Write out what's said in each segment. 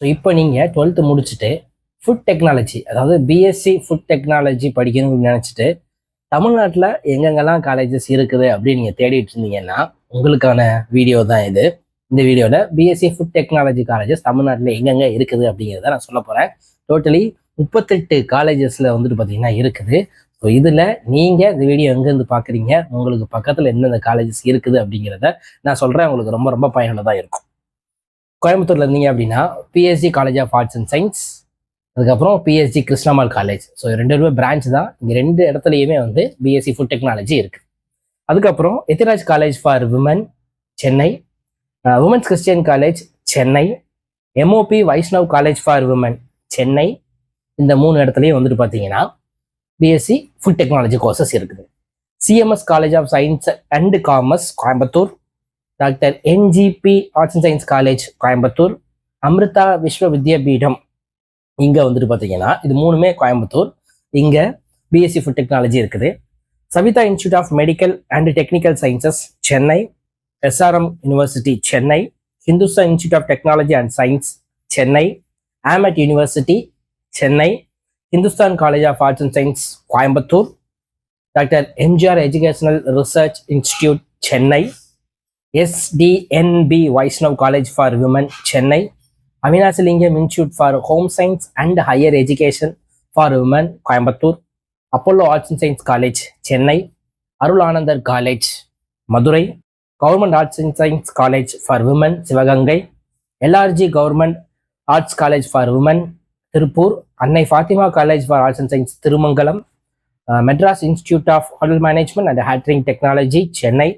So இப்போ நீங்கள் 12th முடிச்சுட்டு ஃபுட் டெக்னாலஜி, அதாவது பிஎஸ்சி ஃபுட் டெக்னாலஜி படிக்கணும்னு நினச்சிட்டு தமிழ்நாட்டில் எங்கெங்கெல்லாம் காலேஜஸ் இருக்குது அப்படின்னு நீங்கள் தேடிட்டு இருந்தீங்கன்னா உங்களுக்கான வீடியோ தான் இது. இந்த வீடியோவில் பிஎஸ்சி ஃபுட் டெக்னாலஜி காலேஜஸ் தமிழ்நாட்டில் எங்கெங்கே இருக்குது அப்படிங்கிறத நான் சொல்ல போகிறேன். டோட்டலி 38 காலேஜஸில் வந்துட்டு பார்த்தீங்கன்னா இருக்குது. ஸோ இதில் நீங்கள் இந்த வீடியோ எங்கேருந்து பார்க்குறீங்க, உங்களுக்கு பக்கத்தில் எந்தெந்த காலேஜஸ் இருக்குது அப்படிங்கிறத நான் சொல்கிறேன். உங்களுக்கு ரொம்ப ரொம்ப பயனுள்ளதாக இருக்கும். கோயம்புத்தூர்ல இருந்தீங்க அப்படின்னா BSc college of arts and science, அதுக்கப்புறம் BSc Krishnammal college. So 2 branch தான். இங்கே 2 இடத்துலையுமே வந்து பிஎஸ்சி ஃபுட் டெக்னாலஜி இருக்குது. அதுக்கப்புறம் Ethiraj college for women Chennai, women's Christian college Chennai, MOP Vaishnav college for women Chennai. இந்த 3 இடத்துலையும் வந்துட்டு பார்த்தீங்கன்னா பிஎஸ்சி ஃபுட் டெக்னாலஜி கோர்சஸ் இருக்குது. CMS college of science and commerce Coimbatore, doctor NGP arts and science college Coimbatore, Amrita Vishwa Vidyapeetham இங்கே வந்துட்டு பார்த்தீங்கன்னா இது 3மே கோயம்புத்தூர். இங்கே பிஎஸ்சி ஃபுட் டெக்னாலஜி இருக்குது. Savitha institute of medical and technical sciences Chennai, SRM university Chennai, Hindustan institute of technology and science Chennai, AMET university Chennai, Hindustan college of arts and science Coimbatore, doctor MGR educational research institute Chennai, SDNB Vaishnav college for women Chennai, Avinashilingam institute for home science and higher education for women Coimbatore, Apollo arts and science college Chennai, Arul Anandar college Madurai, government arts and science college for women Sivaganga, LRG government arts college for women Tiruppur, Annai Fathima college for arts and science Thirumangalam, Madras institute of hotel management and catering technology Chennai,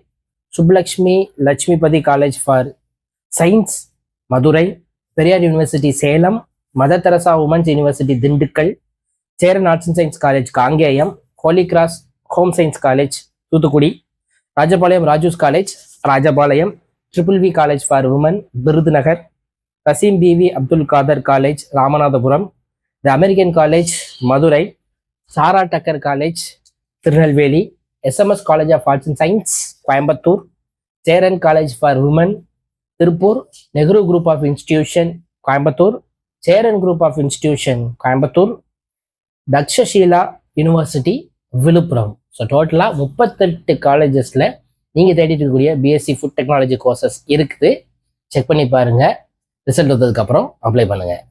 Subbalakshmi Lakshmipathy college for science Madurai, Periyar university Salem, Mother Teresa women's university Dindigul, Cheran arts and science college Kangeyam, Holy Cross home science college Thoothukudi, Rajapalayam Raju's college Rajapalayam, triple V college for woman Virudhunagar, Kasim PV Abdul Kader college Ramanathapuram, the American college Madurai, Sarah Tucker college Tirunelveli, SMS college of arts and science Coimbatore, Cheran college for women Tiruppur, Nehru group of institution Coimbatore, Cheran group of institution Coimbatore, Takshashila university Villupuram. So டோட்டலாக 38 காலேஜஸில் நீங்கள் தேடிட்டு இருக்கக்கூடிய BSc food technology courses இருக்குது. Check பண்ணி பாருங்கள். Result வந்ததுக்கப்புறம் apply பண்ணுங்கள்.